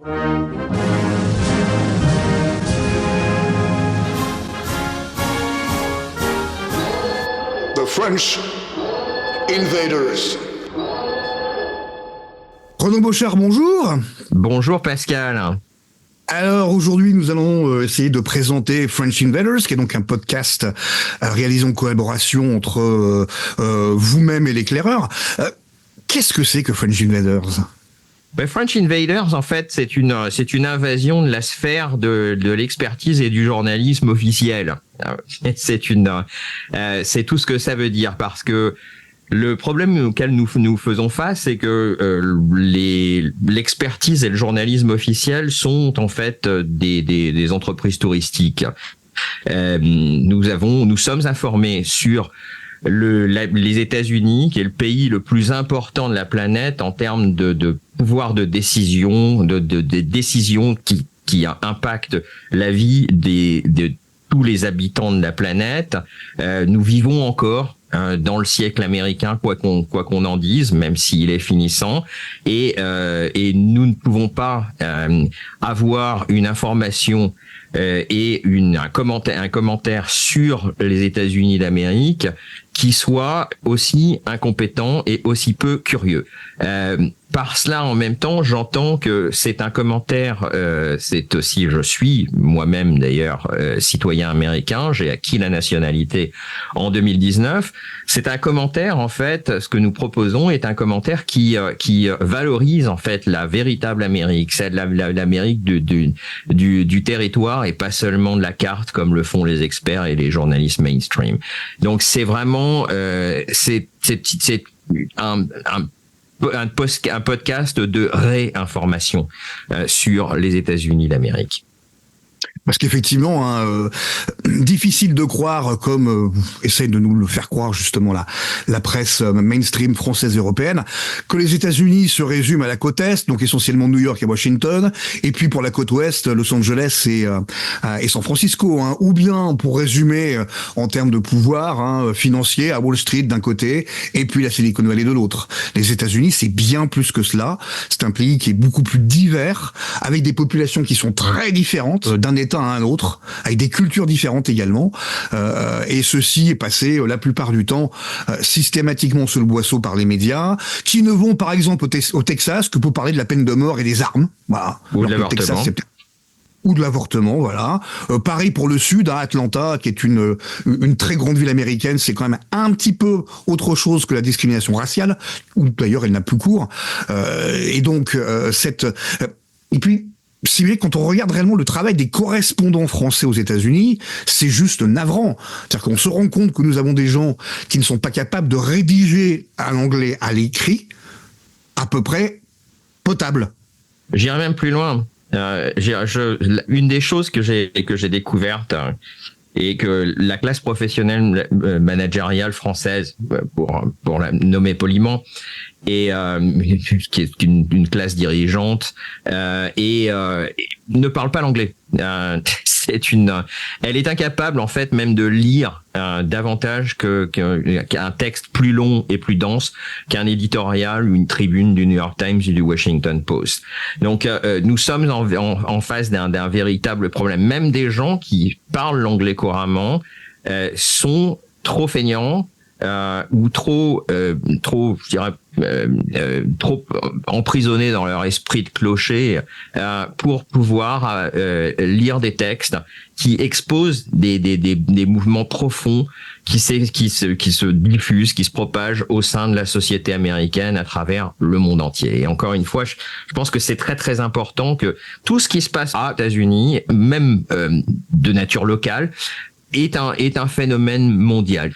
The French invaders. Renaud Bochard, bonjour. Bonjour Pascal. Alors aujourd'hui, nous allons essayer de présenter French Invaders, qui est donc un podcast réalisé en collaboration entre vous-même et l'éclaireur. Qu'est-ce que c'est que French Invaders ? French Invaders, en fait, c'est une invasion de la sphère de l'expertise et du journalisme officiel. C'est tout ce que ça veut dire, parce que le problème auquel nous faisons face, c'est que l'expertise et le journalisme officiel sont en fait des entreprises touristiques. Nous sommes informés sur les États-Unis, qui est le pays le plus important de la planète en termes de pouvoir de décision, de décisions qui impactent la vie de tous les habitants de la planète. Nous vivons encore dans le siècle américain, quoi qu'on en dise, même s'il est finissant, et nous ne pouvons pas avoir une information et un commentaire sur les États-Unis d'Amérique qui soit aussi incompétent et aussi peu curieux. Par cela, en même temps, j'entends que c'est un commentaire, c'est aussi, je suis moi-même d'ailleurs citoyen américain, j'ai acquis la nationalité en 2019. C'est un commentaire, en fait, ce que nous proposons est un commentaire qui valorise en fait la véritable Amérique, c'est l'Amérique du territoire et pas seulement de la carte comme le font les experts et les journalistes mainstream. Donc c'est vraiment c'est un podcast de réinformation sur les États-Unis d'Amérique. Parce qu'effectivement, difficile de croire, comme essaye de nous le faire croire justement la presse mainstream française et européenne, que les États-Unis se résument à la côte Est, donc essentiellement New York et Washington, et puis pour la côte Ouest, Los Angeles et San Francisco, ou bien, pour résumer en termes de pouvoir financier, à Wall Street d'un côté, et puis la Silicon Valley de l'autre. Les États-Unis, c'est bien plus que cela. C'est un pays qui est beaucoup plus divers, avec des populations qui sont très différentes d'un État à un autre, avec des cultures différentes également, et ceci est passé la plupart du temps systématiquement sous le boisseau par les médias, qui ne vont par exemple au Texas que pour parler de la peine de mort et des armes, voilà. Ou de l'avortement. Ou de l'avortement, voilà. Pareil pour le Sud, à Atlanta, qui est une très grande ville américaine, c'est quand même un petit peu autre chose que la discrimination raciale, où d'ailleurs elle n'a plus cours. Et donc et puis si vous voulez, quand on regarde réellement le travail des correspondants français aux États-Unis, c'est juste navrant. C'est-à-dire qu'on se rend compte que nous avons des gens qui ne sont pas capables de rédiger un anglais à l'écrit à peu près potable. J'irai même plus loin. Une des choses que j'ai découvertes et que la classe professionnelle managériale française, pour la nommer poliment, et qui est une classe dirigeante, et ne parle pas l'anglais. Elle est incapable en fait même de lire davantage qu'un texte plus long et plus dense qu'un éditorial ou une tribune du New York Times ou du Washington Post. Donc nous sommes en face d'un véritable problème. Même des gens qui parlent l'anglais couramment sont trop feignants ou trop emprisonnés dans leur esprit de clocher pour pouvoir lire des textes qui exposent des mouvements profonds qui se diffusent, qui se propagent au sein de la société américaine à travers le monde entier. Et encore une fois, je pense que c'est très très important que tout ce qui se passe aux États-Unis, même de nature locale, est un phénomène mondial.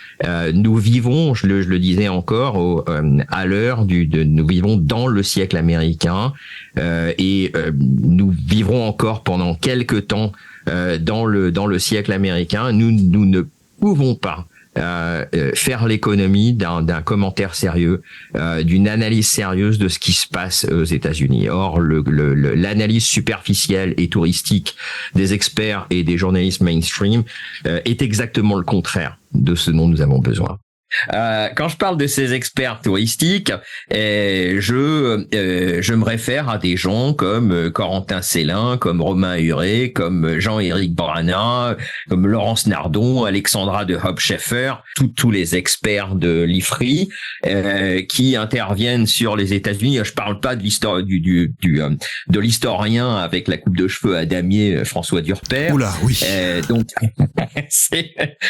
Nous vivons, je le disais encore, à l'heure nous vivons dans le siècle américain, et nous vivrons encore pendant quelque temps dans le siècle américain. Nous ne pouvons pas faire l'économie d'un commentaire sérieux, d'une analyse sérieuse de ce qui se passe aux États-Unis. Or, l'analyse superficielle et touristique des experts et des journalistes mainstream est exactement le contraire de ce dont nous avons besoin. Quand je parle de ces experts touristiques, je me réfère à des gens comme Corentin Célin, comme Romain Huré, comme Jean-Éric Brana, comme Laurence Nardon, Alexandra de Hopp-Scheffer, tous les experts de l'IFRI qui interviennent sur les États-Unis. Je parle pas de l'histoire de l'historien avec la coupe de cheveux à damier François Durper. Oula, oui.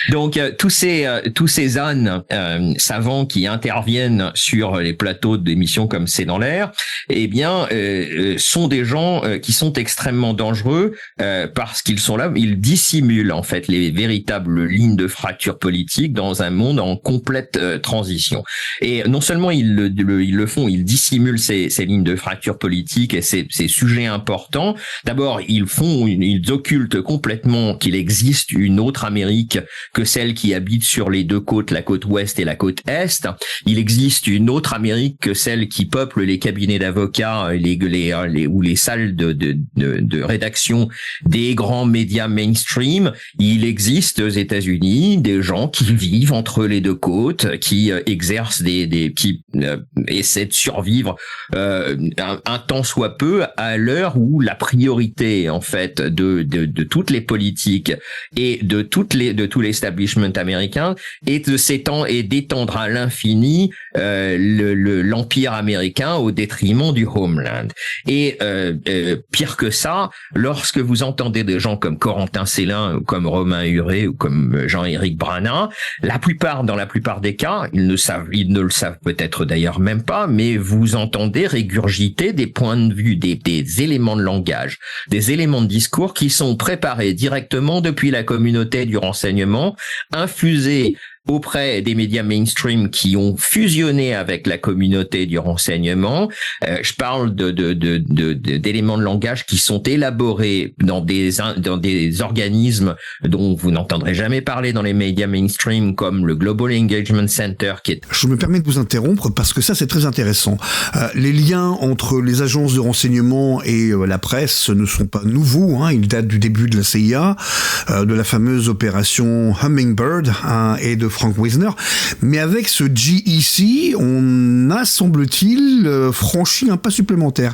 Donc tous ces ânes savants qui interviennent sur les plateaux d'émissions comme C'est dans l'air, eh bien, sont des gens qui sont extrêmement dangereux parce qu'ils sont là, ils dissimulent en fait les véritables lignes de fracture politique dans un monde en complète transition. Et non seulement ils le font, ils dissimulent ces lignes de fracture politique et ces sujets importants. D'abord, ils occultent complètement qu'il existe une autre Amérique que celle qui habite sur les deux côtes, la côte ouest et la côte est. Il existe une autre Amérique que celle qui peuple les cabinets d'avocats ou les salles de rédaction des grands médias mainstream. Il existe aux États-Unis des gens qui vivent entre les deux côtes, qui exercent qui essaient de survivre un temps soit peu à l'heure où la priorité en fait de toutes les politiques et de tout l'establishment américain est de s'étendre et d'étendre à l'infini l'empire américain au détriment du homeland. Et pire que ça, lorsque vous entendez des gens comme Corentin Célin ou comme Romain Huré ou comme Jean-Éric Brana, dans la plupart des cas, ils ne le savent peut-être d'ailleurs même pas, mais vous entendez régurgiter des points de vue, des éléments de langage, des éléments de discours qui sont préparés directement depuis la communauté du renseignement, infusés auprès des médias mainstream qui ont fusionné avec la communauté du renseignement. Je parle d'éléments de langage qui sont élaborés dans des organismes dont vous n'entendrez jamais parler dans les médias mainstream, comme le Global Engagement Center, qui est... Je me permets de vous interrompre parce que ça c'est très intéressant. Les liens entre les agences de renseignement et la presse ne sont pas nouveaux, hein. Ils datent du début de la CIA, de la fameuse opération Hummingbird, hein, et de Frank Wisner, mais avec ce GEC, on a, semble-t-il, franchi un pas supplémentaire.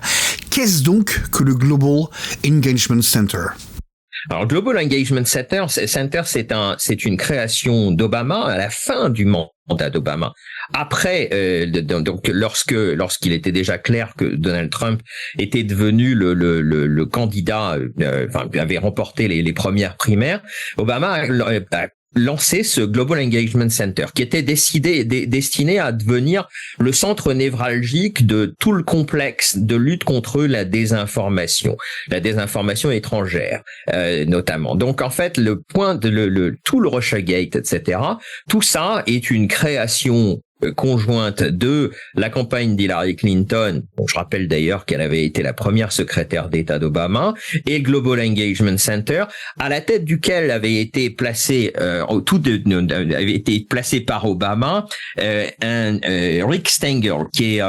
Qu'est-ce donc que le Global Engagement Center ? Alors, Global Engagement Center, c'est une création d'Obama à la fin du mandat d'Obama. Après, donc lorsqu'il était déjà clair que Donald Trump était devenu le candidat, avait remporté les premières primaires, Obama a lancé ce Global Engagement Center qui était destiné à devenir le centre névralgique de tout le complexe de lutte contre la désinformation étrangère notamment. Donc en fait tout le Russiagate, etc., tout ça est une création conjointe de la campagne d'Hillary Clinton, dont je rappelle d'ailleurs qu'elle avait été la première secrétaire d'État d'Obama, et le Global Engagement Center, à la tête duquel avait été placé par Obama Rick Stengel, qui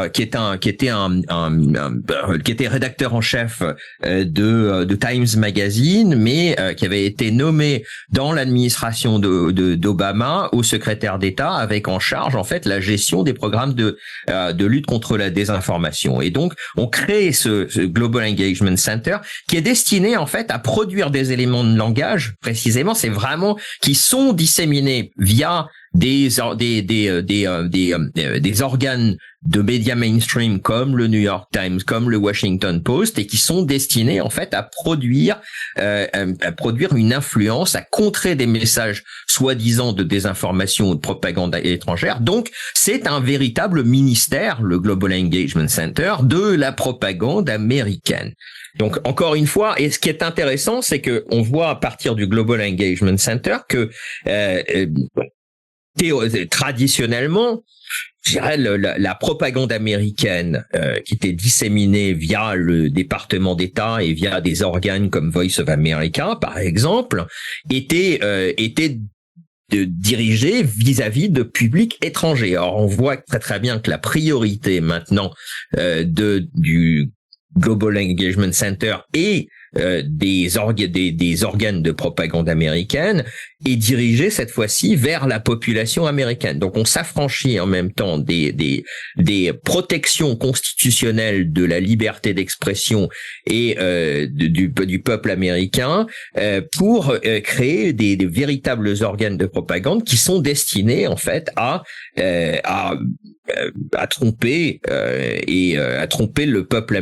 était rédacteur en chef de Times Magazine, mais qui avait été nommé dans l'administration d'Obama au secrétaire d'État, avec en charge en fait la gestion des programmes de lutte contre la désinformation. Et donc, on crée ce Global Engagement Center qui est destiné en fait à produire des éléments de langage, précisément, c'est vraiment qui sont disséminés via des organes de médias mainstream comme le New York Times, comme le Washington Post, et qui sont destinés en fait à produire une influence, à contrer des messages soi-disant de désinformation ou de propagande étrangère. Donc, c'est un véritable ministère, le Global Engagement Center, de la propagande américaine. Donc, encore une fois, et ce qui est intéressant, c'est que on voit à partir du Global Engagement Center que traditionnellement, je dirais la propagande américaine qui était disséminée via le département d'État et via des organes comme Voice of America, par exemple, était dirigée vis-à-vis de publics étrangers. Alors, on voit très très bien que la priorité maintenant du Global Engagement Center et des organes de propagande américaine est dirigé cette fois-ci vers la population américaine. Donc on s'affranchit en même temps des protections constitutionnelles de la liberté d'expression et du peuple américain pour créer des véritables organes de propagande qui sont destinés en fait à tromper à tromper le peuple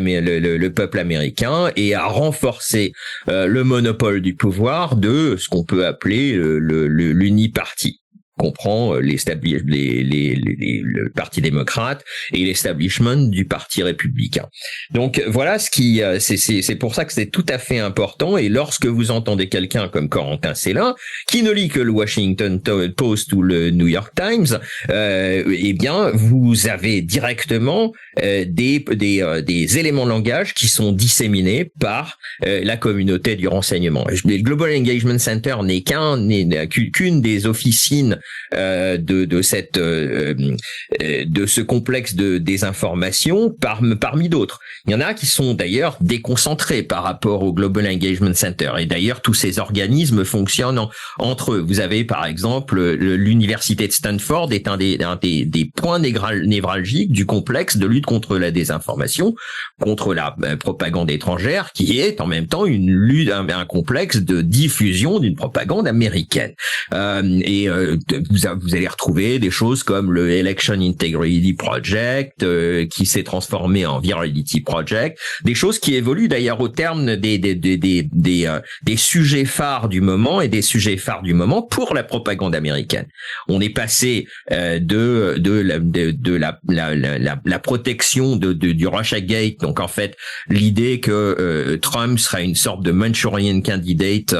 américain et à renforcer le monopole du pouvoir de ce qu'on peut appeler l'uniparti. Comprend le parti démocrate et l'establishment du parti républicain. Donc voilà ce qui c'est pour ça que c'est tout à fait important. Et lorsque vous entendez quelqu'un comme Corentin Célin qui ne lit que le Washington Post ou le New York Times, eh bien vous avez directement des éléments de langage qui sont disséminés par la communauté du renseignement. Le Global Engagement Center n'est qu'une des officines de ce complexe de désinformation parmi d'autres. Il y en a qui sont d'ailleurs déconcentrés par rapport au Global Engagement Center. Et d'ailleurs, tous ces organismes fonctionnent entre eux. Vous avez par exemple l'université de Stanford est un des points névralgiques du complexe de lutte contre la désinformation, contre la propagande étrangère, qui est en même temps une lutte, un complexe de diffusion d'une propagande américaine. Vous allez retrouver des choses comme le Election Integrity Project, qui s'est transformé en Virality Project, des choses qui évoluent d'ailleurs au terme des sujets phares du moment et des sujets phares du moment pour la propagande américaine. On est passé de la protection du Russiagate, donc en fait l'idée que Trump serait une sorte de Manchurian candidate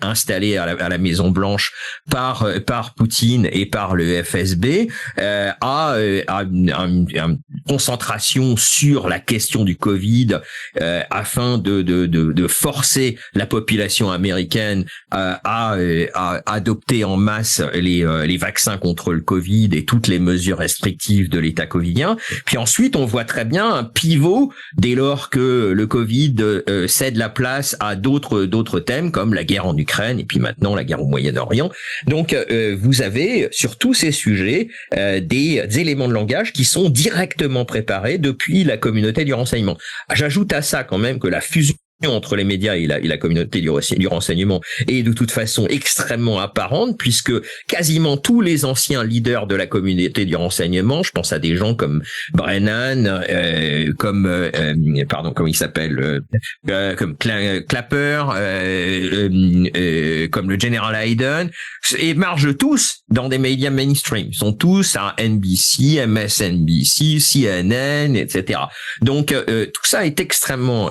installé à la Maison Blanche par Poutine et par le FSB, à une concentration sur la question du Covid afin de forcer la population américaine à adopter en masse les vaccins contre le Covid et toutes les mesures restrictives de l'État covidien. Puis ensuite, on voit très bien un pivot dès lors que le Covid cède la place à d'autres thèmes comme la guerre en Ukraine et puis maintenant la guerre au Moyen-Orient. Donc vous avez sur tous ces sujets des éléments de langage qui sont directement préparés depuis la communauté du renseignement. J'ajoute à ça quand même que la fusion entre les médias et la communauté du renseignement est de toute façon extrêmement apparente, puisque quasiment tous les anciens leaders de la communauté du renseignement, je pense à des gens comme Brennan, comme Clapper, comme le General Hayden, émargent tous dans des médias mainstream. Ils sont tous à NBC, MSNBC, CNN, etc. Donc tout ça est extrêmement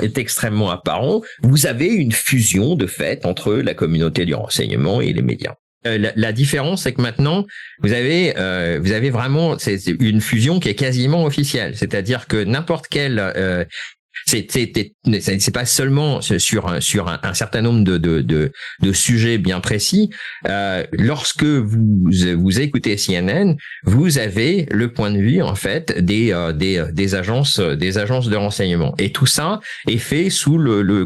apparent. Vous avez une fusion de fait entre la communauté du renseignement et les médias. La différence, c'est que maintenant, vous avez vraiment c'est une fusion qui est quasiment officielle. C'est-à-dire que n'importe quel c'est pas seulement sur un certain nombre de sujets bien précis. Lorsque vous écoutez CNN, vous avez le point de vue en fait des agences de renseignement, et tout ça est fait sous le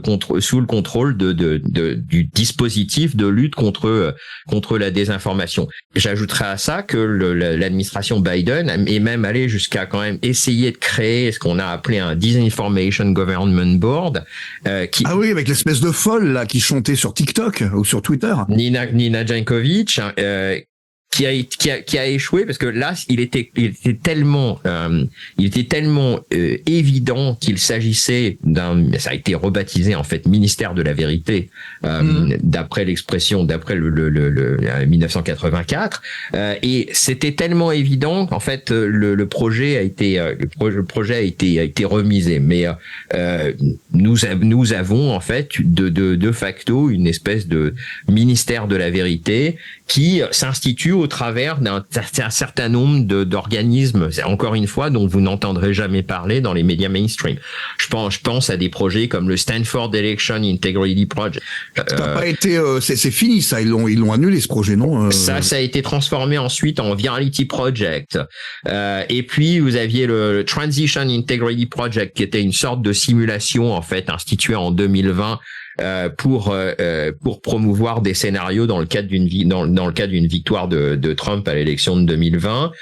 contrôle du dispositif de lutte contre la désinformation. J'ajouterai à ça que l'administration Biden est même allée jusqu'à quand même essayer de créer ce qu'on a appelé un Disinformation Government Board, ah oui, avec l'espèce de folle là qui chantait sur TikTok ou sur Twitter. Nina Jankovic, qui a échoué parce que là il était tellement évident qu'il s'agissait ça a été rebaptisé en fait ministère de la vérité d'après le 1984, et c'était tellement évident qu'en fait le projet a été remisé, mais nous avons en fait de facto une espèce de ministère de la vérité qui s'institue au travers d'un certain nombre d'organismes, encore une fois, dont vous n'entendrez jamais parler dans les médias mainstream. Je pense à des projets comme le Stanford Election Integrity Project. Ça n'a pas été, c'est fini ça, ils l'ont annulé ce projet, non? Ça a été transformé ensuite en Virality Project. Et puis vous aviez le Transition Integrity Project, qui était une sorte de simulation en fait instituée en 2020 pour promouvoir des scénarios dans le cadre d'une victoire de Trump à l'élection de 2020.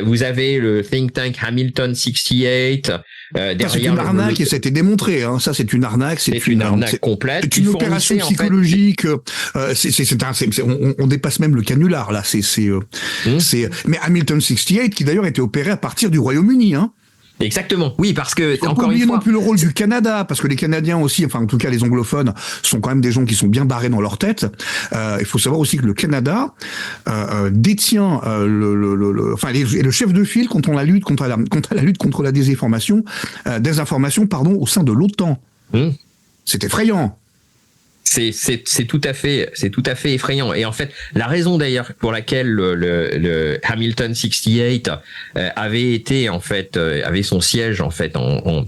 Vous avez le think tank Hamilton 68. C'est une arnaque et ça a été démontré. Hein. Ça, c'est une arnaque. C'est une arnaque complète. C'est une opération psychologique. On dépasse même le canular là. Mais Hamilton 68, qui d'ailleurs était opéré à partir du Royaume-Uni. Hein. Exactement. Oui, parce que encore une fois, non plus le rôle du Canada, parce que les Canadiens aussi, enfin en tout cas les anglophones, sont quand même des gens qui sont bien barrés dans leur tête. Il faut savoir aussi que le Canada détient le chef de file contre la lutte contre la désinformation, au sein de l'OTAN. C'est effrayant. C'est tout à fait effrayant. Et en fait, la raison d'ailleurs pour laquelle le Hamilton 68 avait son siège en fait en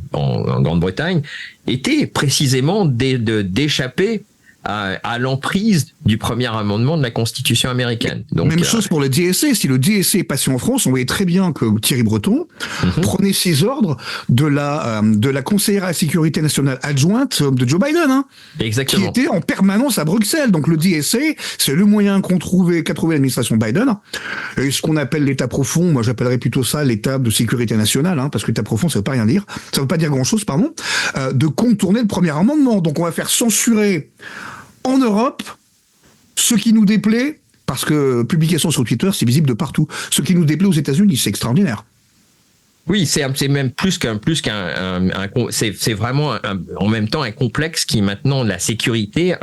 Grande-Bretagne était précisément d'échapper à l'emprise du premier amendement de la Constitution américaine. Donc, même chose pour le DSA. Si le DSA est passé en France, on voyait très bien que Thierry Breton prenait ses ordres de la conseillère à la sécurité nationale adjointe de Joe Biden, hein, exactement, qui était en permanence à Bruxelles. Donc le DSA, c'est le moyen qu'a trouvé l'administration Biden. Et ce qu'on appelle l'état profond, moi j'appellerais plutôt ça l'état de sécurité nationale, hein, parce que l'état profond, ça veut pas rien dire. Ça veut pas dire grand-chose, pardon. De contourner le premier amendement. Donc on va faire censurer en Europe, ce qui nous déplaît, parce que publication sur Twitter, c'est visible de partout. Ce qui nous déplaît aux États-Unis, c'est extraordinaire. Oui, c'est même c'est vraiment en même temps un complexe qui maintenant la sécurité,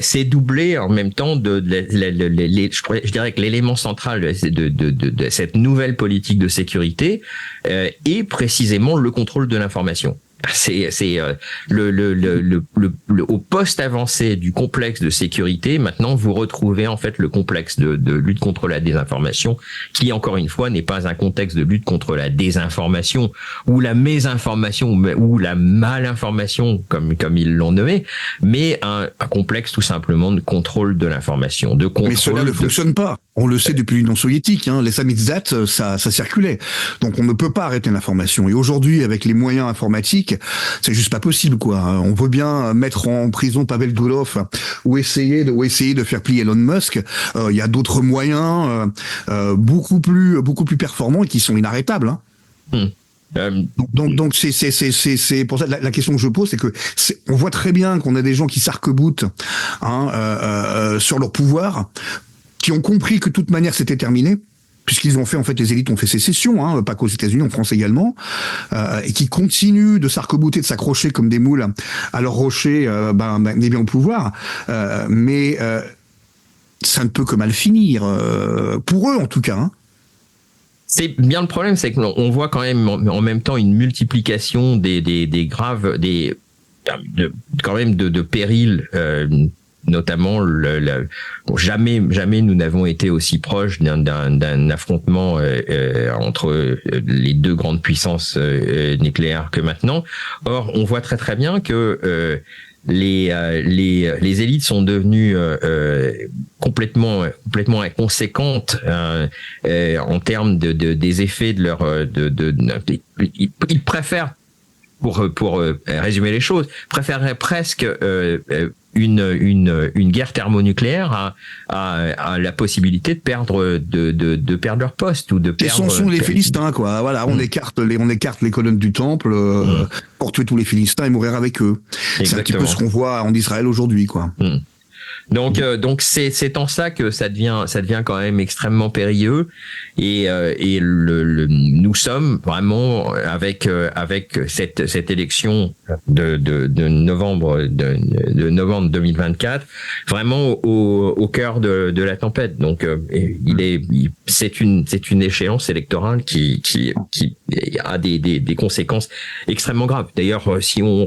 c'est doublé en même temps je dirais que l'élément central de cette nouvelle politique de sécurité est précisément le contrôle de l'information. C'est au poste avancé du complexe de sécurité. Maintenant, vous retrouvez en fait le complexe de lutte contre la désinformation, qui encore une fois n'est pas un contexte de lutte contre la désinformation ou la mésinformation ou la malinformation comme ils l'ont nommé, mais un complexe tout simplement de contrôle de l'information, de contrôle. Mais cela ne fonctionne pas. On le sait depuis l'Union soviétique, hein, les samizdat, ça circulait. Donc on ne peut pas arrêter l'information. Et aujourd'hui, avec les moyens informatiques, c'est juste pas possible, quoi. On veut bien mettre en prison Pavel Durov ou essayer de faire plier Elon Musk. Il y a d'autres moyens beaucoup plus performants et qui sont inarrêtables. Hein. Donc c'est pour ça la question que je pose, c'est que on voit très bien qu'on a des gens qui s'arc-boutent sur leur pouvoir, qui ont compris que de toute manière c'était terminé, puisqu'ils ont fait, en fait, les élites ont fait sécession, hein, pas qu'aux États-Unis, en France également, et qui continuent de s'arc-bouter, de s'accrocher comme des moules à leur rocher, des biens au pouvoir, mais ça ne peut que mal finir, pour eux en tout cas. Hein. C'est bien le problème, c'est qu'on voit quand même en même temps une multiplication des graves, quand même de périls. Notamment jamais nous n'avons été aussi proches d'un affrontement entre les deux grandes puissances nucléaires que maintenant. Or, on voit très très bien que les élites sont devenues complètement inconséquentes en termes des effets de leur ils préfèrent, pour résumer les choses, préféreraient presque une guerre thermonucléaire à la possibilité de perdre leur poste ou de perdre. Et ce sont les Philistins, quoi. Voilà, on écarte les colonnes du temple pour tuer tous les Philistins et mourir avec eux. Exactement. C'est un petit peu ce qu'on voit en Israël aujourd'hui, quoi. Donc c'est en ça que ça devient quand même extrêmement périlleux et nous sommes vraiment avec cette élection de novembre 2024 vraiment au cœur de la tempête. Donc c'est une échéance électorale qui a des conséquences extrêmement graves. D'ailleurs, si on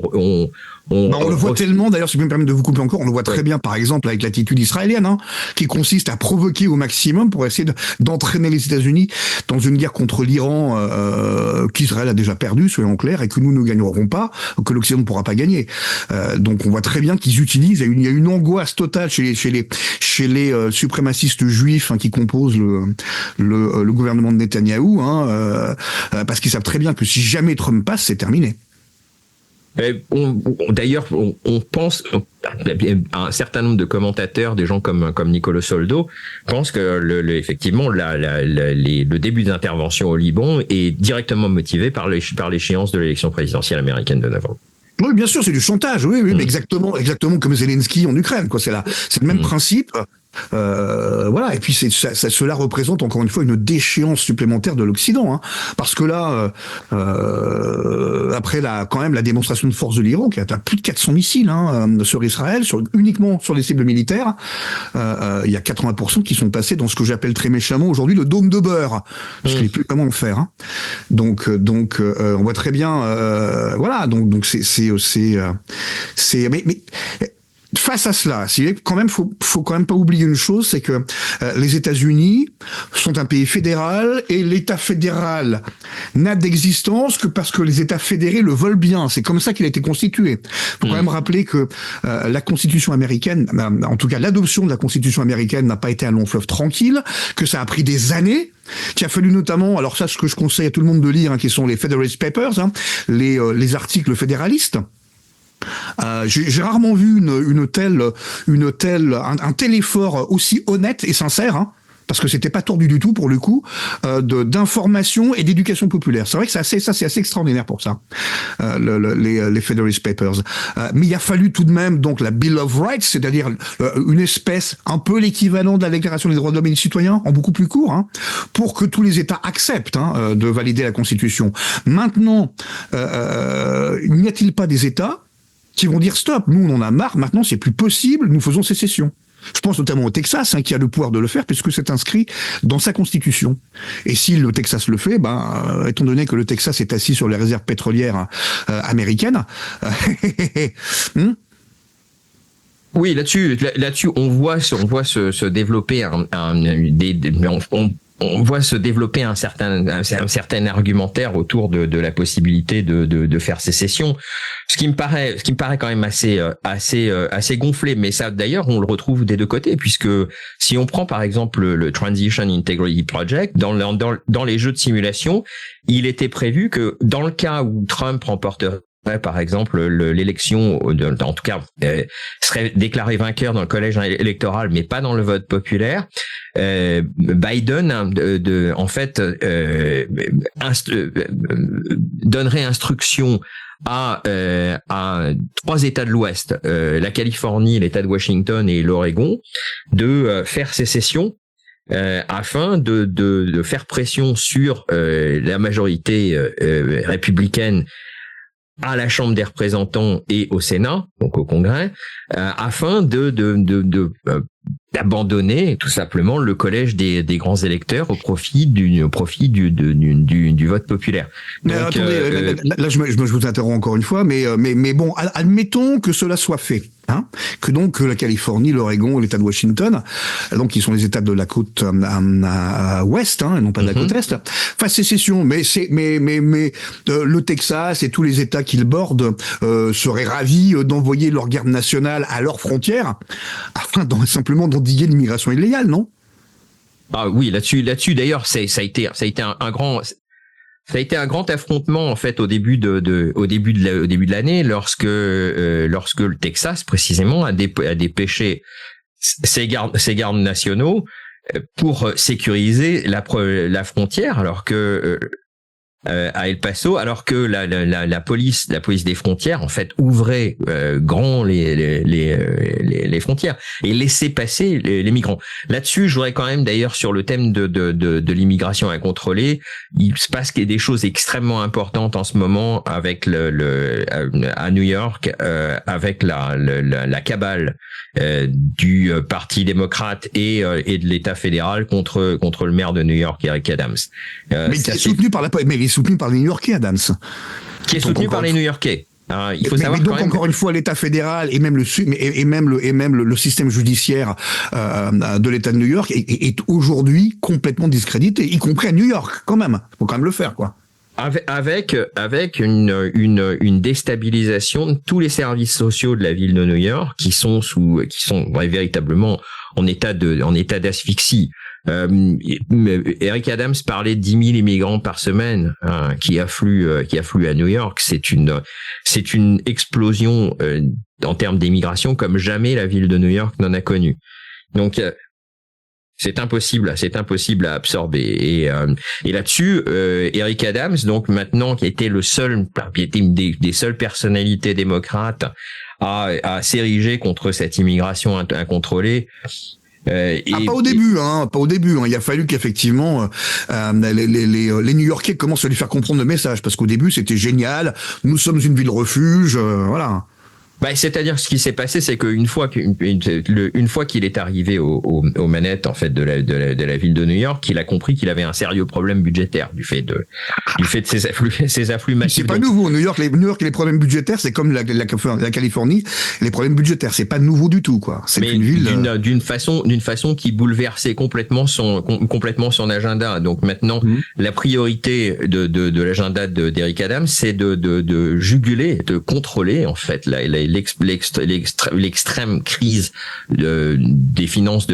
le voit tellement, d'ailleurs, si je peux me permettre de vous couper encore, on le voit très bien, par exemple, avec l'attitude israélienne, hein, qui consiste à provoquer au maximum pour essayer d'entraîner les États-Unis dans une guerre contre l'Iran qu'Israël a déjà perdue, soyons clairs, et que nous ne gagnerons pas, que l'Occident ne pourra pas gagner. Donc on voit très bien qu'ils utilisent, il y a une angoisse totale chez les suprémacistes juifs, hein, qui composent le gouvernement de Netanyahou, hein, parce qu'ils savent très bien que si jamais Trump passe, c'est terminé. D'ailleurs, on pense, un certain nombre de commentateurs, des gens comme Nicolas Soldo, pensent que effectivement le début d'intervention au Liban est directement motivé par l'échéance de l'élection présidentielle américaine de novembre. Oui, bien sûr, c'est du chantage, oui, mais exactement comme Zelensky en Ukraine, quoi. C'est le même principe. Voilà, et puis cela représente encore une fois une déchéance supplémentaire de l'Occident, hein, parce que là, après quand même la démonstration de force de l'Iran, qui atteint plus de 400 missiles, hein, sur Israël, uniquement sur les cibles militaires, il y a 80% qui sont passés dans ce que j'appelle très méchamment aujourd'hui le dôme de beurre, parce qu'il n'est plus comment le faire, hein. Donc, on voit très bien, voilà, donc mais face à cela, faut quand même pas oublier une chose, c'est que les États-Unis sont un pays fédéral et l'État fédéral n'a d'existence que parce que les États fédérés le veulent bien. C'est comme ça qu'il a été constitué. Faut quand même rappeler que la Constitution américaine, en tout cas l'adoption de la Constitution américaine n'a pas été un long fleuve tranquille, que ça a pris des années. Qu'il a fallu notamment, alors ça, ce que je conseille à tout le monde de lire, hein, qui sont les Federalist Papers, hein, les articles fédéralistes. J'ai rarement vu un tel effort aussi honnête et sincère, hein, parce que c'était pas tordu du tout pour le coup, d'information et d'éducation populaire. C'est vrai que c'est assez extraordinaire pour ça, les Federalist Papers. Mais il a fallu tout de même donc la Bill of Rights, c'est-à-dire une espèce un peu l'équivalent de la Déclaration des droits de l'homme et du citoyen, en beaucoup plus court, hein, pour que tous les États acceptent, hein, de valider la Constitution. Maintenant, n'y a-t-il pas des États qui vont dire stop, nous on en a marre, maintenant c'est plus possible, nous faisons sécession. Je pense notamment au Texas, hein, qui a le pouvoir de le faire puisque c'est inscrit dans sa constitution. Et si le Texas le fait, étant donné que le Texas est assis sur les réserves pétrolières américaines, Oui, là-dessus, on voit se développer on voit se développer un certain argumentaire autour de la possibilité de faire sécession, ce qui me paraît quand même assez gonflé. Mais ça, d'ailleurs, on le retrouve des deux côtés, puisque si on prend par exemple le Transition Integrity Project, dans les jeux de simulation, il était prévu que dans le cas où Trump remporterait par exemple l'élection, en tout cas serait déclaré vainqueur dans le collège électoral, mais pas dans le vote populaire, Biden donnerait instruction à 3 États de l'Ouest, la Californie, l'État de Washington et l'Oregon, de faire sécession. Afin de faire pression sur la majorité républicaine à la Chambre des représentants et au Sénat, donc au Congrès, afin d'abandonner tout simplement le collège des grands électeurs au profit du vote populaire. Donc, attendez, là je vous interromps encore une fois, mais bon, admettons que cela soit fait, hein, que donc la Californie, l'Oregon et l'État de Washington, donc qui sont les États de la côte ouest, hein, et non pas de la côte est, fassent sécession, mais le Texas et tous les États qui le bordent seraient ravis d'envoyer leur garde nationale à leurs frontières afin simplement d'endiguer l'immigration illégale, non? Ah oui, là-dessus d'ailleurs, ça a été un grand affrontement en fait au début de l'année, lorsque le Texas précisément a dépêché ses gardes nationaux pour sécuriser la frontière, alors que à El Paso, alors que la police des frontières en fait ouvrait grand les frontières et laissait passer les migrants. Là-dessus, je voudrais quand même d'ailleurs sur le thème de l'immigration incontrôlée, il se passe des choses extrêmement importantes en ce moment avec à New York, avec la cabale du Parti démocrate et de l'État fédéral contre le maire de New York, Eric Adams. Mais qui est soutenu par les New-Yorkais, Adams. Qui est soutenu par les New-Yorkais. Il faut savoir mais donc quand même encore une fois, l'État fédéral et même le système judiciaire de l'État de New York est aujourd'hui complètement discrédité, y compris à New York quand même. Faut quand même le faire, quoi. avec une déstabilisation de tous les services sociaux de la ville de New York qui sont véritablement en état d'asphyxie. Eric Adams parlait de 10 000 immigrants par semaine qui affluent à New York. C'est une explosion en termes d'immigration comme jamais la ville de New York n'en a connu. Donc c'est impossible à absorber. Et là-dessus, Eric Adams, donc maintenant qui était une des seules personnalités démocrates à s'ériger contre cette immigration incontrôlée. Pas au début. Il a fallu qu'effectivement les New-Yorkais commencent à lui faire comprendre le message, parce qu'au début c'était génial. Nous sommes une ville refuge, voilà. C'est-à-dire, ce qui s'est passé, c'est qu'une fois qu'il est arrivé aux manettes, en fait, de la ville de New York, il a compris qu'il avait un sérieux problème budgétaire du fait de ces afflux massifs. C'est pas nouveau. New York, les problèmes budgétaires, c'est comme la Californie, les problèmes budgétaires, c'est pas nouveau du tout, quoi. C'est une ville d'une façon qui bouleversait complètement son agenda. Donc maintenant, la priorité de l'agenda d'Eric Adams, c'est de juguler, de contrôler, en fait, l'extrême crise des finances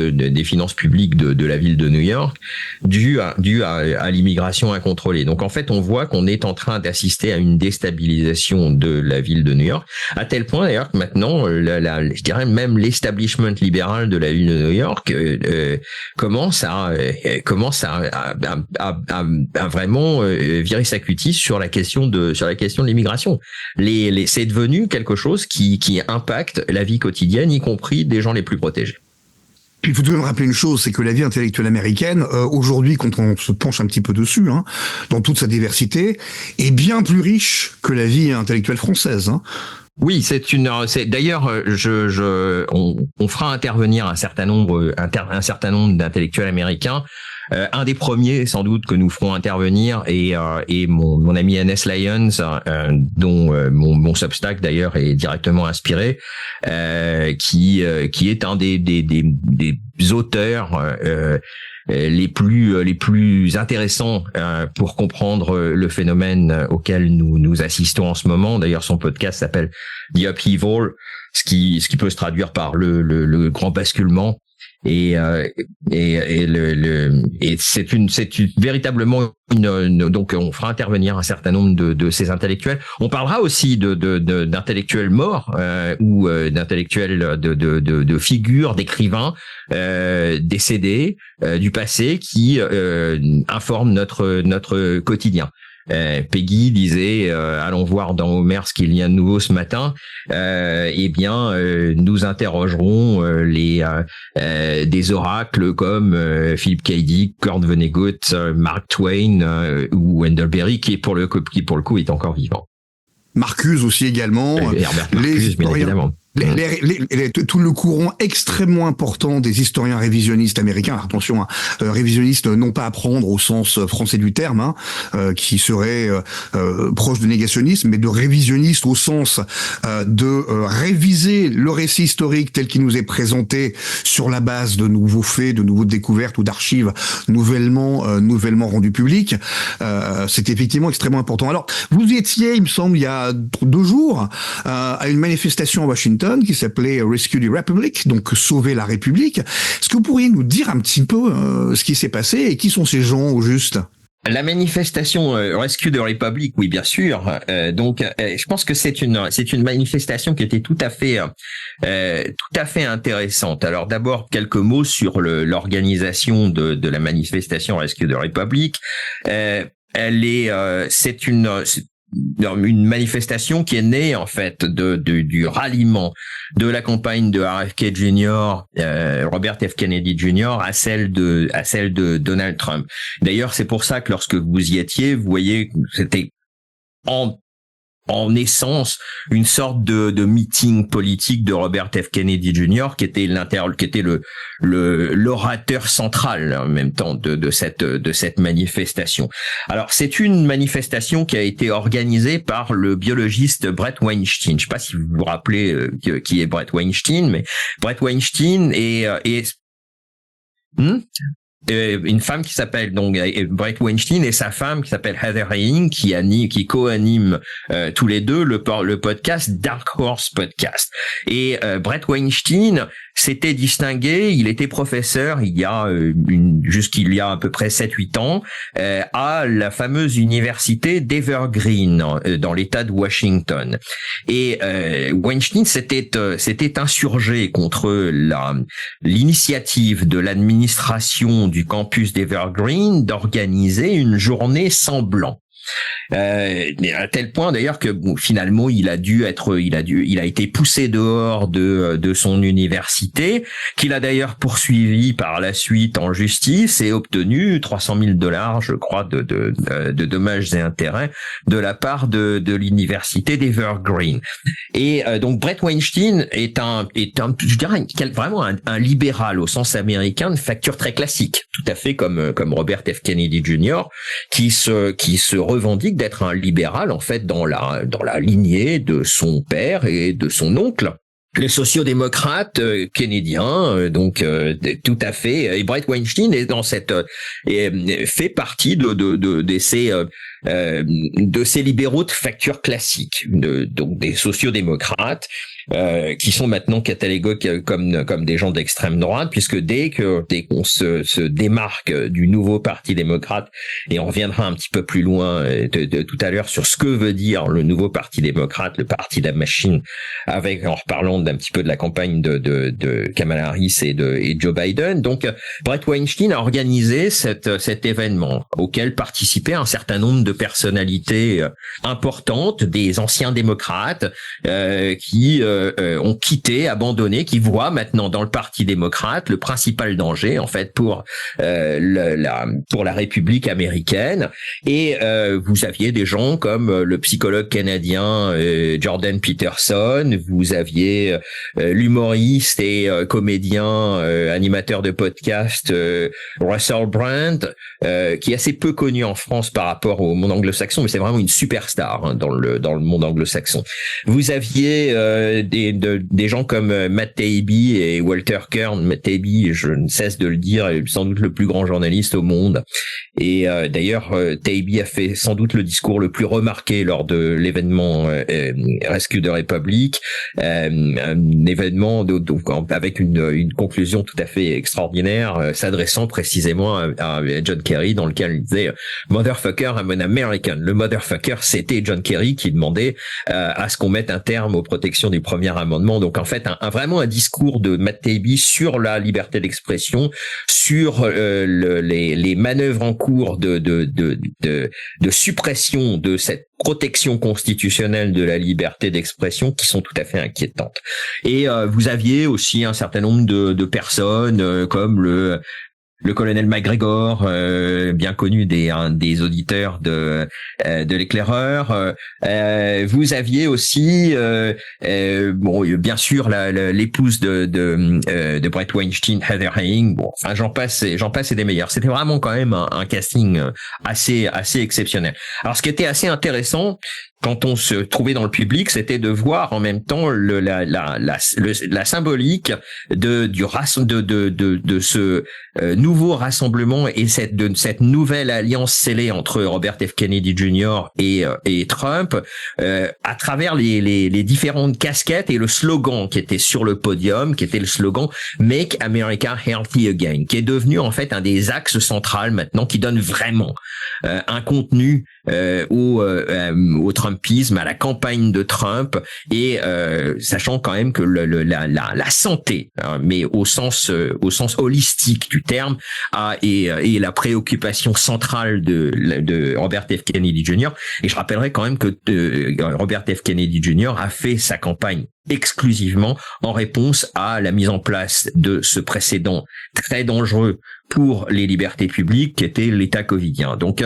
publiques de la ville de New York due à l'immigration incontrôlée. Donc en fait, on voit qu'on est en train d'assister à une déstabilisation de la ville de New York, à tel point d'ailleurs que maintenant, je dirais même l'establishment libéral de la ville de New York commence à vraiment virer sa cutie sur la question de l'immigration. C'est devenu quelque chose qui impacte la vie quotidienne, y compris des gens les plus protégés. Il faut tout de même rappeler une chose, c'est que la vie intellectuelle américaine, aujourd'hui, quand on se penche un petit peu dessus, dans toute sa diversité, est bien plus riche que la vie intellectuelle française. Oui, d'ailleurs, on fera intervenir un certain nombre d'intellectuels américains. Un des premiers, sans doute, que nous ferons intervenir est mon ami N.S. Lyons, dont mon Substack d'ailleurs est directement inspiré, qui est un des auteurs les plus intéressants pour comprendre le phénomène auquel nous assistons en ce moment. D'ailleurs, son podcast s'appelle The Upheaval, ce qui peut se traduire par le grand basculement. Et c'est véritablement donc on fera intervenir un certain nombre de ces intellectuels. On parlera aussi d'intellectuels morts ou d'intellectuels de figures, d'écrivains décédés du passé qui informent notre quotidien. Peggy disait allons voir dans Homer ce qu'il y a de nouveau ce matin. Nous interrogerons des oracles comme Philip K. Dick, Kurt Vonnegut, Mark Twain ou Wendell Berry qui pour le coup est encore vivant. Marcuse aussi également. Herbert Marcuse, bien évidemment. Tout le courant extrêmement important des historiens révisionnistes américains, attention, révisionnistes non pas à prendre au sens français du terme, qui serait proche de négationnisme, mais de révisionnistes au sens de réviser le récit historique tel qu'il nous est présenté sur la base de nouveaux faits, de nouvelles découvertes ou d'archives nouvellement rendues publiques. C'est effectivement extrêmement important. Alors, vous y étiez, il me semble, il y a 2 jours, à une manifestation à Washington qui s'appelait Rescue the Republic, donc Sauver la République. Est-ce que vous pourriez nous dire un petit peu ce qui s'est passé et qui sont ces gens au juste ? La manifestation Rescue the Republic, oui, bien sûr. Je pense que c'est une manifestation qui était tout à fait intéressante. Alors d'abord quelques mots sur l'organisation de la manifestation Rescue the Republic. C'est une manifestation qui est née en fait du ralliement de la campagne de RFK Jr., Robert F. Kennedy Jr. à celle de Donald Trump. D'ailleurs, c'est pour ça que lorsque vous y étiez, vous voyez que c'était en essence une sorte de meeting politique de Robert F. Kennedy Jr. qui était l'orateur central en même temps de cette manifestation. Alors c'est une manifestation qui a été organisée par le biologiste Bret Weinstein. Je sais pas si vous vous rappelez qui est Bret Weinstein, mais Bret Weinstein est une femme qui s'appelle donc Bret Weinstein et sa femme qui s'appelle Heather Heying qui co-animent tous les deux le podcast Dark Horse Podcast. Et Bret Weinstein s'était distingué, il était professeur il y a jusqu'il y a à peu près 7-8 ans à la fameuse université d'Evergreen dans l'État de Washington. Et Weinstein s'était insurgé contre l'initiative de l'administration du campus d'Evergreen d'organiser une journée sans blanc. À tel point d'ailleurs que finalement il a été poussé dehors de son université, qu'il a d'ailleurs poursuivi par la suite en justice et obtenu $300,000 je crois de dommages et intérêts de la part de l'université d'Evergreen. Et donc Bret Weinstein est je dirais vraiment un libéral au sens américain de facture très classique, tout à fait comme Robert F. Kennedy Jr. qui se revendique d'être un libéral en fait dans la lignée de son père et de son oncle. Les sociodémocrates kennediens, donc tout à fait. Et Bret Weinstein est dans fait partie de ces libéraux de facture classique, donc des sociodémocrates. Qui sont maintenant catalogués comme des gens d'extrême droite, puisque dès qu'on se démarque du nouveau parti démocrate, et on reviendra un petit peu plus loin tout à l'heure sur ce que veut dire le nouveau parti démocrate, le parti de la machine, en reparlant d'un petit peu de la campagne de Kamala Harris et Joe Biden. Donc Bret Weinstein a organisé cet événement auquel participaient un certain nombre de personnalités importantes, des anciens démocrates qui ont quitté, abandonné, qui voient maintenant dans le Parti démocrate le principal danger en fait pour la République américaine. Et vous aviez des gens comme le psychologue canadien Jordan Peterson, vous aviez l'humoriste et comédien, animateur de podcast Russell Brand, qui est assez peu connu en France par rapport au monde anglo-saxon, mais c'est vraiment une superstar dans le monde anglo-saxon. Vous aviez des gens comme Matt Taibbi et Walter Kern. Matt Taibbi, je ne cesse de le dire, est sans doute le plus grand journaliste au monde. Et d'ailleurs, Taibbi a fait sans doute le discours le plus remarqué lors de l'événement Rescue the Republic, un événement avec une conclusion tout à fait extraordinaire, s'adressant précisément à John Kerry, dans lequel il disait « Motherfucker, I'm an American ». Le motherfucker, c'était John Kerry qui demandait à ce qu'on mette un terme aux protections du premier amendement. Donc en fait, vraiment un discours de Matt Taibbi sur la liberté d'expression, sur les manœuvres en cours de suppression de cette protection constitutionnelle de la liberté d'expression qui sont tout à fait inquiétantes. Et vous aviez aussi un certain nombre de personnes comme le colonel McGregor, bien connu des auditeurs de l'éclaireur. Vous aviez aussi bien sûr l'épouse de Bret Weinstein, Heather Heying. Bon, enfin j'en passe et des meilleurs. C'était vraiment quand même un casting assez exceptionnel. Alors ce qui était assez intéressant quand on se trouvait dans le public, c'était de voir en même temps la symbolique de ce nouveau rassemblement et cette nouvelle alliance scellée entre Robert F. Kennedy Jr. et Trump à travers les différentes casquettes et le slogan qui était sur le podium, qui était le slogan Make America Healthy Again, qui est devenu en fait un des axes centraux maintenant, qui donne vraiment un contenu au trumpisme, à la campagne de Trump, et sachant quand même que la santé, mais au sens holistique du terme, est la préoccupation centrale de Robert F. Kennedy Jr. Et je rappellerai quand même que Robert F. Kennedy Jr. a fait sa campagne exclusivement en réponse à la mise en place de ce précédent très dangereux pour les libertés publiques qui était l'État covidien. Donc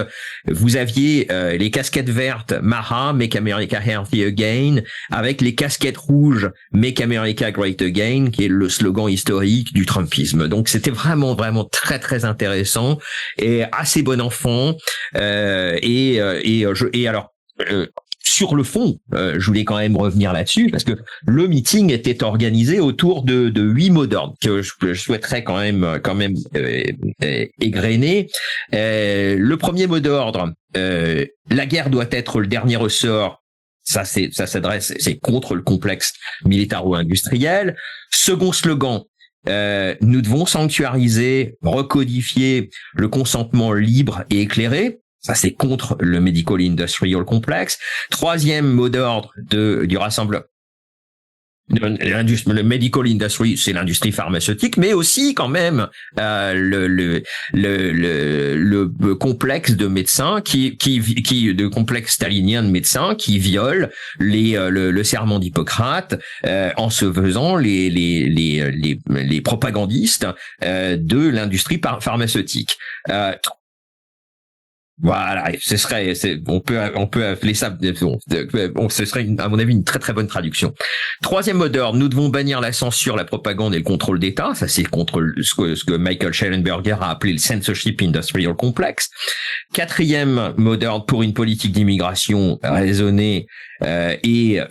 vous aviez les casquettes vertes Maha, Make America Healthy Again, avec les casquettes rouges Make America Great Again, qui est le slogan historique du Trumpisme. Donc c'était vraiment très très intéressant et assez bon enfant. Sur le fond, je voulais quand même revenir là-dessus parce que le meeting était organisé autour de 8 mots d'ordre que je souhaiterais quand même égrener. Le premier mot d'ordre, la guerre doit être le dernier ressort. C'est contre le complexe militaro-industriel. Second slogan, nous devons sanctuariser, recodifier le consentement libre et éclairé. Ça, c'est contre le Medical Industrial Complex. Troisième mot d'ordre du rassemblement. Le medical industry, c'est l'industrie pharmaceutique, mais aussi quand même le complexe de médecins de complexe stalinien de médecins qui violent le serment d'Hippocrate en se faisant les propagandistes de l'industrie pharmaceutique. Voilà, on peut appeler ça, ce serait à mon avis une très très bonne traduction. Troisième mot d'ordre, nous devons bannir la censure, la propagande et le contrôle d'État. Ça c'est contre ce que Michael Schellenberger a appelé le censorship industrial complex. Quatrième mot d'ordre, pour une politique d'immigration raisonnée et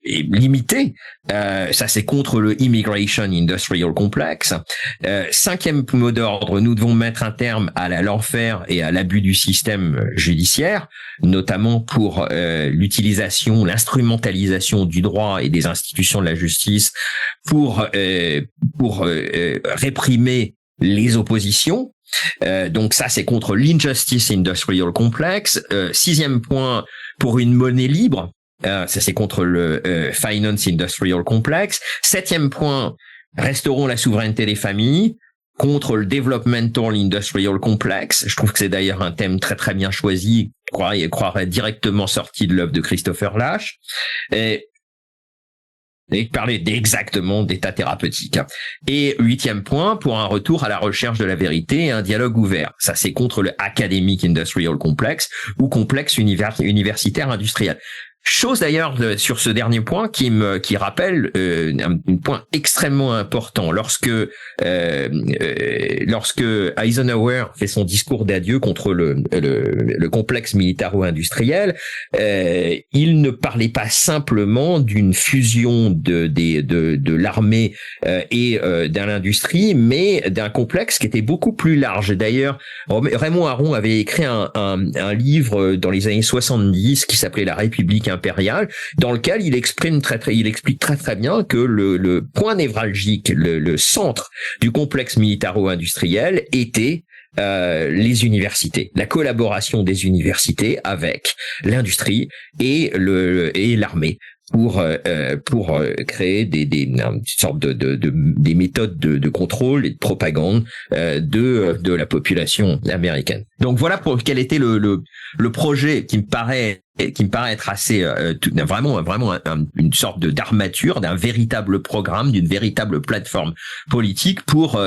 limité. Ça c'est contre le Immigration Industrial Complex. Cinquième mot d'ordre, nous devons mettre un terme à l'enfer et à l'abus du système judiciaire, notamment pour l'instrumentalisation du droit et des institutions de la justice pour réprimer les oppositions. Donc ça c'est contre l'Injustice Industrial Complex. Sixième point, pour une monnaie libre. Ça c'est contre le Finance Industrial Complex. Septième point, restaurons la souveraineté des familles contre le Developmental Industrial Complex. Je trouve que c'est d'ailleurs un thème très très bien choisi, croirait directement sorti de l'œuvre de Christopher Lasch. Et parler exactement d'état thérapeutique. Et huitième point, pour un retour à la recherche de la vérité et un dialogue ouvert. Ça, c'est contre le Academic Industrial Complex ou complexe universitaire industriel. Chose d'ailleurs sur ce dernier point qui rappelle un point extrêmement important. Lorsque Eisenhower fait son discours d'adieu contre le complexe militaro-industriel, il ne parlait pas simplement d'une fusion de l'armée et de l'industrie, mais d'un complexe qui était beaucoup plus large. D'ailleurs, Raymond Aron avait écrit un livre dans les années 70 qui s'appelait La République impériale, dans lequel il explique très très bien que le point névralgique, le centre du complexe militaro-industriel était les universités, la collaboration des universités avec l'industrie et l'armée pour créer une sorte des méthodes de contrôle et de propagande de la population américaine. Donc voilà pour quel était le projet qui me paraît être assez vraiment une sorte d'armature d'un véritable programme, d'une véritable plateforme politique pour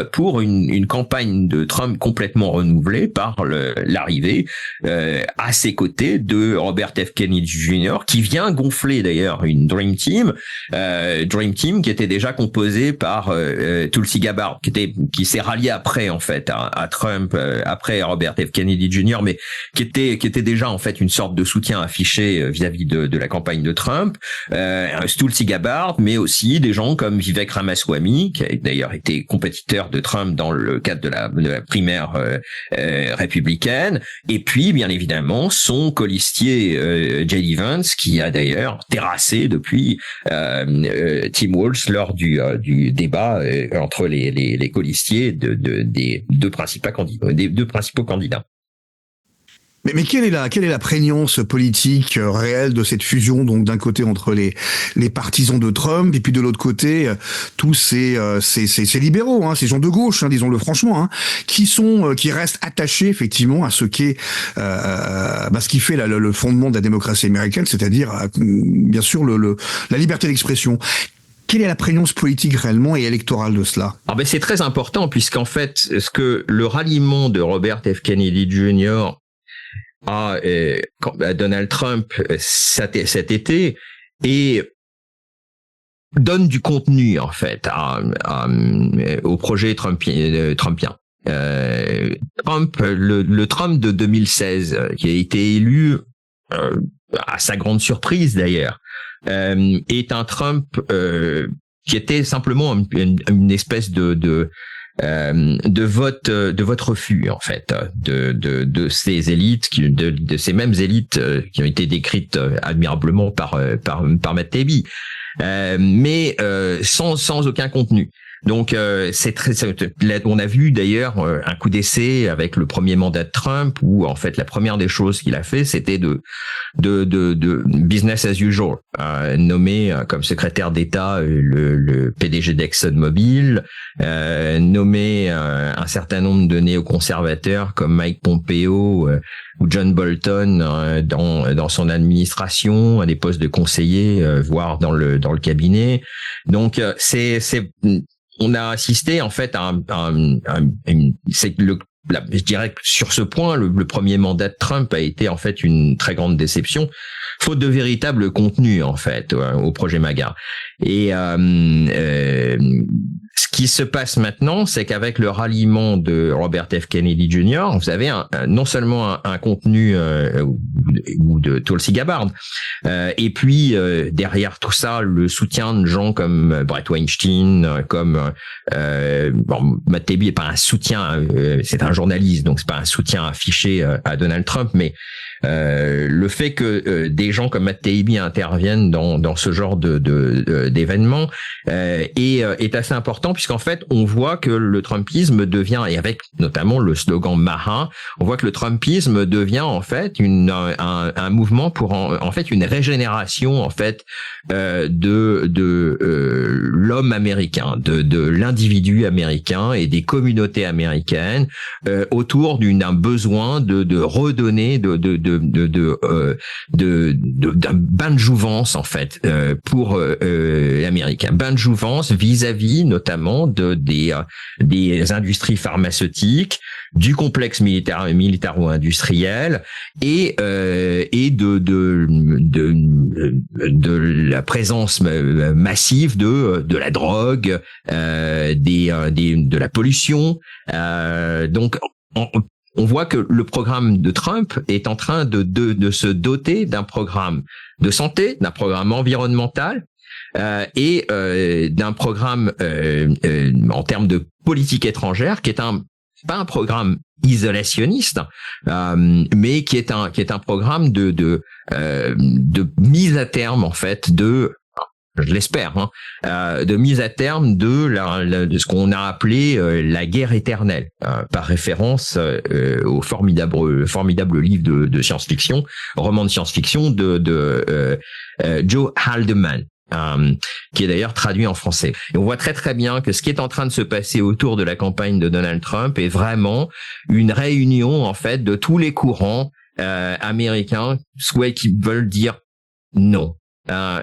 une campagne de Trump complètement renouvelée par l'arrivée à ses côtés de Robert F. Kennedy Jr. qui vient gonfler d'ailleurs une Dream Team qui était déjà composée par Tulsi Gabbard qui s'est rallié après en fait à Trump après Robert F. Kennedy Jr. mais qui était déjà en fait une sorte de soutien affiché vis-à-vis de la campagne de Trump, Tulsi Gabbard, mais aussi des gens comme Vivek Ramaswamy, qui a d'ailleurs été compétiteur de Trump dans le cadre de la primaire républicaine, et puis bien évidemment son colistier J.D. Vance, qui a d'ailleurs terrassé depuis Tim Walz lors du débat entre les colistiers des deux principaux candidats. Mais quelle est la prégnance politique réelle de cette fusion, donc d'un côté entre les partisans de Trump et puis de l'autre côté tous ces libéraux, ces gens de gauche, disons-le franchement, qui restent attachés effectivement à ce qu'est ce qui fait le fondement de la démocratie américaine, c'est-à-dire bien sûr la liberté d'expression. Quelle est la prégnance politique réellement et électorale de cela? C'est très important puisqu'en fait, ce que le ralliement de Robert F. Kennedy Jr. à Donald Trump cet été et donne du contenu en fait au projet trumpien. Le Trump de 2016 qui a été élu à sa grande surprise d'ailleurs est un Trump qui était simplement une espèce de vote refus en fait de ces élites de ces mêmes élites qui ont été décrites admirablement par Matt Taibbi mais sans aucun contenu. Donc on a vu d'ailleurs un coup d'essai avec le premier mandat de Trump où en fait la première des choses qu'il a fait c'était de business as usual, nommer comme secrétaire d'État le PDG d'ExxonMobil, nommer un certain nombre de néoconservateurs comme Mike Pompeo ou John Bolton dans son administration à des postes de conseiller voire dans le cabinet. Donc on a assisté en fait je dirais que sur ce point, le premier mandat de Trump a été en fait une très grande déception, faute de véritable contenu en fait au projet MAGA. Et ce qui se passe maintenant, c'est qu'avec le ralliement de Robert F. Kennedy Jr., vous avez non seulement un contenu ou de Tulsi Gabbard, et puis derrière tout ça, le soutien de gens comme Bret Weinstein, comme Matt Taibbi est pas un soutien, c'est un journaliste, donc c'est pas un soutien affiché à Donald Trump, mais le fait que des gens comme Matt Taibbi interviennent dans ce genre d'événements est assez important puisqu'en fait on voit que le Trumpisme devient, et avec notamment le slogan Maha, on voit que le Trumpisme devient en fait un mouvement pour en fait une régénération en fait de l'homme américain, de l'individu américain et des communautés américaines autour d'un besoin de redonner d'un bain de jouvence en fait pour l'Américain, bain de jouvence vis-à-vis notamment des industries pharmaceutiques, du complexe militaro-industriel et de la présence massive de la drogue, de la pollution. Donc on voit que le programme de Trump est en train de se doter d'un programme de santé, d'un programme environnemental et d'un programme en termes de politique étrangère qui est pas un programme isolationniste, mais qui est un programme de mise à terme en fait je l'espère, de mise à terme de ce qu'on a appelé la guerre éternelle, par référence au formidable livre de science-fiction, roman de science-fiction de Joe Haldeman. Qui est d'ailleurs traduit en français. Et on voit très très bien que ce qui est en train de se passer autour de la campagne de Donald Trump est vraiment une réunion en fait de tous les courants américains qui veulent dire non.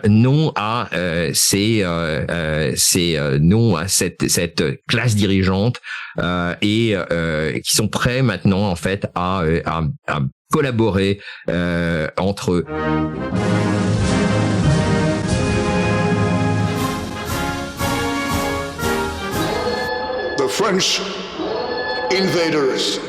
Non à non à cette classe dirigeante et qui sont prêts maintenant en fait à collaborer entre eux. The French invaders